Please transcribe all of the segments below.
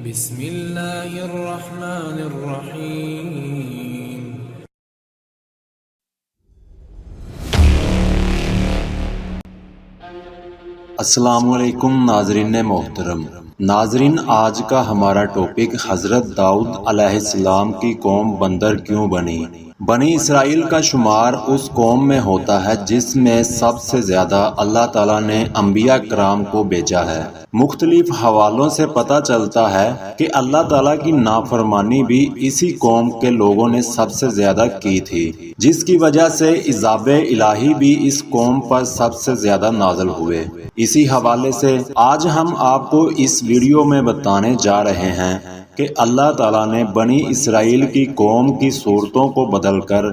بسم اللہ الرحمن الرحیم۔ السلام علیکم ناظرین محترم۔ ناظرین، آج کا ہمارا ٹاپک حضرت داؤد علیہ السلام کی قوم بندر کیوں بنی۔ بنی اسرائیل کا شمار اس قوم میں ہوتا ہے جس میں سب سے زیادہ اللہ تعالیٰ نے انبیاء کرام کو بھیجا ہے۔ مختلف حوالوں سے پتہ چلتا ہے کہ اللہ تعالیٰ کی نافرمانی بھی اسی قوم کے لوگوں نے سب سے زیادہ کی تھی، جس کی وجہ سے عذاب الہی بھی اس قوم پر سب سے زیادہ نازل ہوئے۔ اسی حوالے سے آج ہم آپ کو اس ویڈیو میں بتانے جا رہے ہیں کہ اللہ تعالیٰ نے بنی اسرائیل کی قوم کی صورتوں کو بدل کر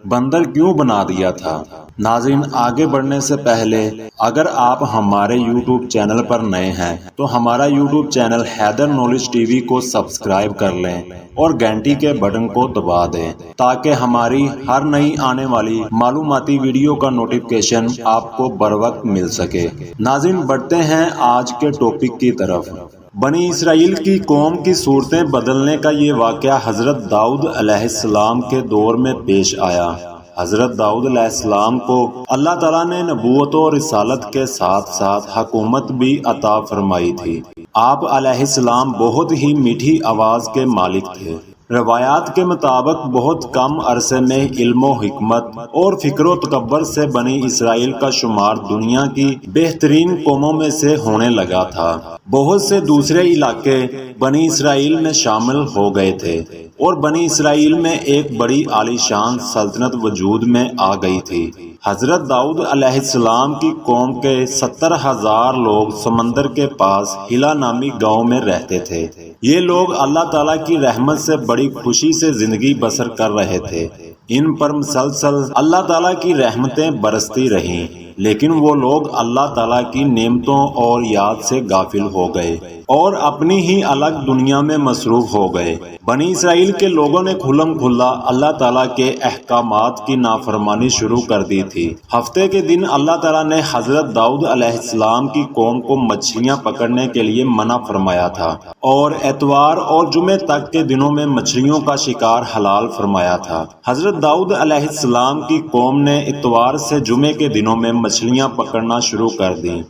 بندر کیوں بنا دیا تھا۔ ناظرین، آگے بڑھنے سے پہلے اگر آپ ہمارے یوٹیوب چینل پر نئے ہیں تو ہمارا YouTube channel Haider knowledge TV وی کو سبسکرائب کر لیں اور گھنٹی کے بٹن کو دبا دیں تاکہ ہماری ہر نئی آنے والی معلوماتی ویڈیو کا نوٹیفیکیشن آپ کو بروقت مل سکے۔ ناظرین، بڑھتے ہیں آج کے ٹاپک کی طرف۔ بنی اسرائیل کی قوم کی صورتیں بدلنے کا یہ واقعہ حضرت داؤد علیہ السلام کے دور میں پیش آیا۔ حضرت داؤد علیہ السلام کو اللہ تعالیٰ نے نبوت و رسالت کے ساتھ ساتھ حکومت بھی عطا فرمائی تھی۔ آپ علیہ السلام بہت ہی میٹھی آواز کے مالک تھے۔ روایات کے مطابق بہت کم عرصے میں علم و حکمت اور فکر و تکبر سے بنی اسرائیل کا شمار دنیا کی بہترین قوموں میں سے ہونے لگا تھا۔ بہت سے دوسرے علاقے بنی اسرائیل میں شامل ہو گئے تھے اور بنی اسرائیل میں ایک بڑی عالیشان سلطنت وجود میں آ گئی تھی۔ حضرت داؤد علیہ السلام کی قوم کے 70,000 لوگ سمندر کے پاس ہلا نامی گاؤں میں رہتے تھے۔ یہ لوگ اللہ تعالیٰ کی رحمت سے بڑی خوشی سے زندگی بسر کر رہے تھے۔ ان پر مسلسل اللہ تعالیٰ کی رحمتیں برستی رہیں، لیکن وہ لوگ اللہ تعالیٰ کی نعمتوں اور یاد سے غافل ہو گئے اور اپنی ہی الگ دنیا میں مصروف ہو گئے۔ بنی اسرائیل کے لوگوں نے کھلم کھلا اللہ تعالیٰ کے احکامات کی نافرمانی شروع کر دی تھی۔ ہفتے کے دن اللہ تعالیٰ نے حضرت داؤد علیہ السلام کی قوم کو مچھلیاں پکڑنے کے لیے منع فرمایا تھا اور اتوار اور جمعے تک کے دنوں میں مچھلیوں کا شکار حلال فرمایا تھا۔ حضرت داؤد علیہ السلام کی قوم نے اتوار سے جمعے کے دنوں میں مچھلیاں پکڑنا شروع کر دیں،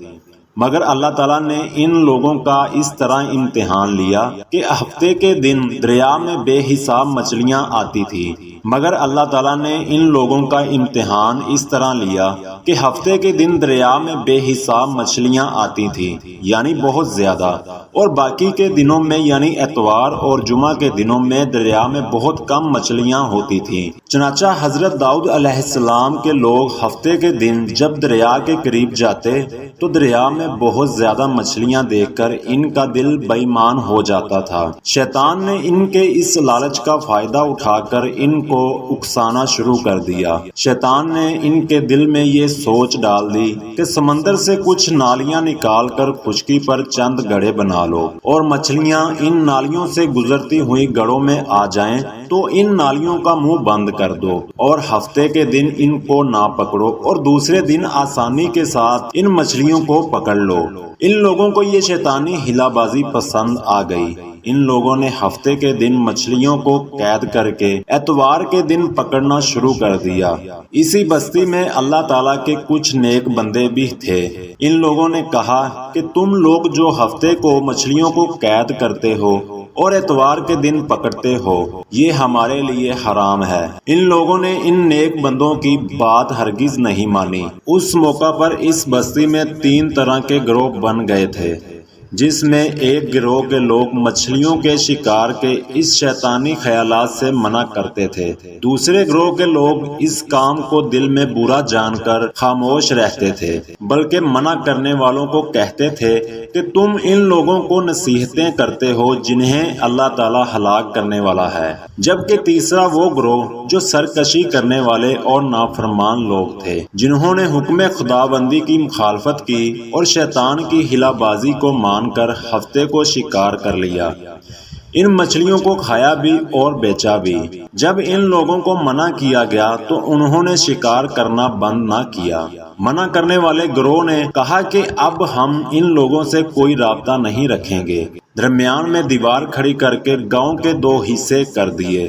مگر اللہ تعالیٰ نے ان لوگوں کا اس طرح امتحان لیا کہ ہفتے کے دن دریا میں بے حساب مچھلیاں آتی تھی، مگر اللہ تعالیٰ نے ان لوگوں کا امتحان اس طرح لیا کہ ہفتے کے دن دریا میں بے حساب مچھلیاں آتی تھیں، یعنی بہت زیادہ، اور باقی کے دنوں میں یعنی اتوار اور جمعہ کے دنوں میں دریا میں بہت کم مچھلیاں ہوتی تھیں۔ چنانچہ حضرت داؤد علیہ السلام کے لوگ ہفتے کے دن جب دریا کے قریب جاتے تو دریا میں بہت زیادہ مچھلیاں دیکھ کر ان کا دل بے ایمان ہو جاتا تھا۔ شیطان نے ان کے اس لالچ کا فائدہ اٹھا کر ان کو اکسانا شروع کر دیا۔ شیطان نے ان کے دل میں یہ سوچ ڈال دی کہ سمندر سے کچھ نالیاں نکال کر خشکی پر چند گڑھے بنا لو اور مچھلیاں ان نالیوں سے گزرتی ہوئی گڑھوں میں آ جائیں تو ان نالیوں کا منہ بند کر دو اور ہفتے کے دن ان کو نہ پکڑو اور دوسرے دن آسانی کے ساتھ ان مچھلیوں کو پکڑ لو۔ ان لوگوں کو یہ شیطانی ہلا بازی پسند آ گئی۔ ان لوگوں نے ہفتے کے دن مچھلیوں کو قید کر کے اتوار کے دن پکڑنا شروع کر دیا۔ اسی بستی میں اللہ تعالیٰ کے کچھ نیک بندے بھی تھے۔ ان لوگوں نے کہا کہ تم لوگ جو ہفتے کو مچھلیوں کو قید کرتے ہو اور اتوار کے دن پکڑتے ہو، یہ ہمارے لیے حرام ہے۔ ان لوگوں نے ان نیک بندوں کی بات ہرگز نہیں مانی۔ اس موقع پر اس بستی میں 3 طرح کے گروہ بن گئے تھے، جس میں ایک گروہ کے لوگ مچھلیوں کے شکار کے اس شیطانی خیالات سے منع کرتے تھے۔ دوسرے گروہ کے لوگ اس کام کو دل میں برا جان کر خاموش رہتے تھے، بلکہ منع کرنے والوں کو کہتے تھے کہ تم ان لوگوں کو نصیحتیں کرتے ہو جنہیں اللہ تعالیٰ ہلاک کرنے والا ہے۔ جبکہ تیسرا وہ گروہ جو سرکشی کرنے والے اور نافرمان لوگ تھے، جنہوں نے حکم خداوندی کی مخالفت کی اور شیطان کی ہلا بازی کو مان کر ہفتے کو شکار کر لیا۔ ان مچھلیوں کو کھایا بھی اور بیچا بھی۔ جب ان لوگوں کو منع کیا گیا تو انہوں نے شکار کرنا بند نہ کیا، منع کرنے والے گروہ نے کہا کہ اب ہم ان لوگوں سے کوئی رابطہ نہیں رکھیں گے۔ درمیان میں دیوار کھڑی کر کے گاؤں کے 2 حصے کر دیے،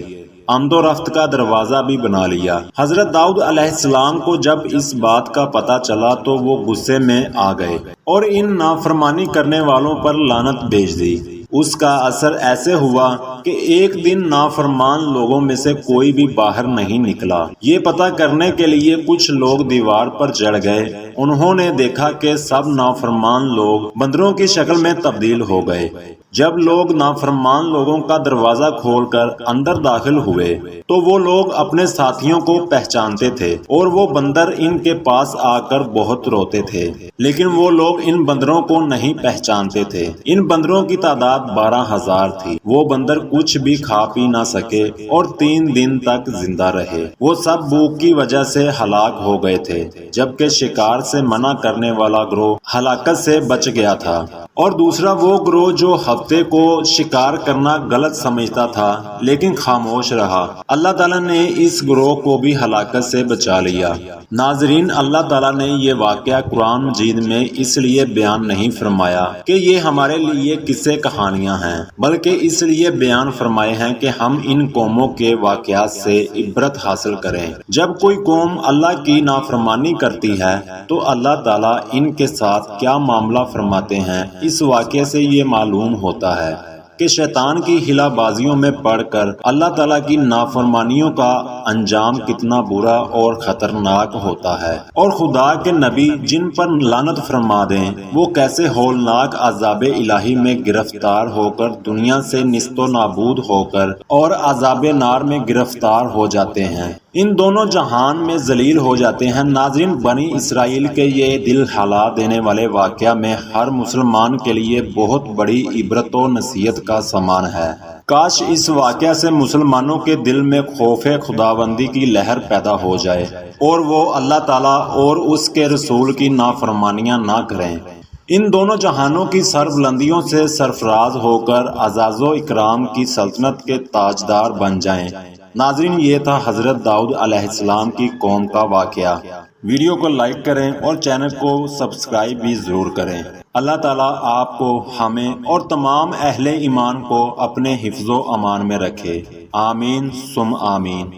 آمد و رفت کا دروازہ بھی بنا لیا۔ حضرت داؤد علیہ السلام کو جب اس بات کا پتہ چلا تو وہ غصے میں آ گئے اور ان نافرمانی کرنے والوں پر لعنت بھیج دی۔ اس کا اثر ایسے ہوا کہ ایک دن نافرمان لوگوں میں سے کوئی بھی باہر نہیں نکلا۔ یہ پتہ کرنے کے لیے کچھ لوگ دیوار پر چڑھ گئے۔ انہوں نے دیکھا کہ سب نافرمان لوگ بندروں کی شکل میں تبدیل ہو گئے۔ جب لوگ نافرمان لوگوں کا دروازہ کھول کر اندر داخل ہوئے تو وہ لوگ اپنے ساتھیوں کو پہچانتے تھے اور وہ بندر ان کے پاس آ کر بہت روتے تھے، لیکن وہ لوگ ان بندروں کو نہیں پہچانتے تھے۔ ان بندروں کی تعداد 12,000 تھی۔ وہ بندر کچھ بھی کھا پی نہ سکے اور 3 دن تک زندہ رہے۔ وہ سب بھوک کی وجہ سے ہلاک ہو گئے تھے، جبکہ شکار سے منع کرنے والا گروہ ہلاکت سے بچ گیا تھا، اور دوسرا وہ گروہ جو ہفتے کو شکار کرنا غلط سمجھتا تھا لیکن خاموش رہا۔ اللہ تعالیٰ نے اس گروہ کو بھی ہلاکت سے بچا لیا۔ ناظرین، اللہ تعالیٰ نے یہ واقعہ قرآن مجید میں اس لیے بیان نہیں فرمایا کہ یہ ہمارے لیے قصے کہانیاں ہیں، بلکہ اس لیے بیان فرمائے ہیں کہ ہم ان قوموں کے واقعات سے عبرت حاصل کریں۔ جب کوئی قوم اللہ کی نافرمانی کرتی ہے تو اللہ تعالیٰ ان کے ساتھ کیا معاملہ فرماتے ہیں، اس واقعے سے یہ معلوم ہوتا ہے کہ شیطان کی ہلا بازیوں میں پڑھ کر اللہ تعالیٰ کی نافرمانیوں کا انجام کتنا برا اور خطرناک ہوتا ہے، اور خدا کے نبی جن پر لعنت فرما دیں وہ کیسے ہولناک عذاب الہی میں گرفتار ہو کر دنیا سے نیست و نابود ہو کر اور عذاب نار میں گرفتار ہو جاتے ہیں، ان دونوں جہان میں ذلیل ہو جاتے ہیں۔ ناظرین، بنی اسرائیل کے یہ دل ہلا دینے والے واقعہ میں ہر مسلمان کے لیے بہت بڑی عبرت و نصیحت کا سامان ہے۔ کاش اس واقعہ سے مسلمانوں کے دل میں خوف خداوندی کی لہر پیدا ہو جائے اور وہ اللہ تعالیٰ اور اس کے رسول کی نافرمانیاں نہ کریں، ان دونوں جہانوں کی سربلندیوں سے سرفراز ہو کر اعزاز و اکرام کی سلطنت کے تاجدار بن جائیں۔ ناظرین، یہ تھا حضرت داؤد علیہ السلام کی قوم کا واقعہ۔ ویڈیو کو لائک کریں اور چینل کو سبسکرائب بھی ضرور کریں۔ اللہ تعالیٰ آپ کو، ہمیں اور تمام اہل ایمان کو اپنے حفظ و امان میں رکھے۔ آمین ثم آمین۔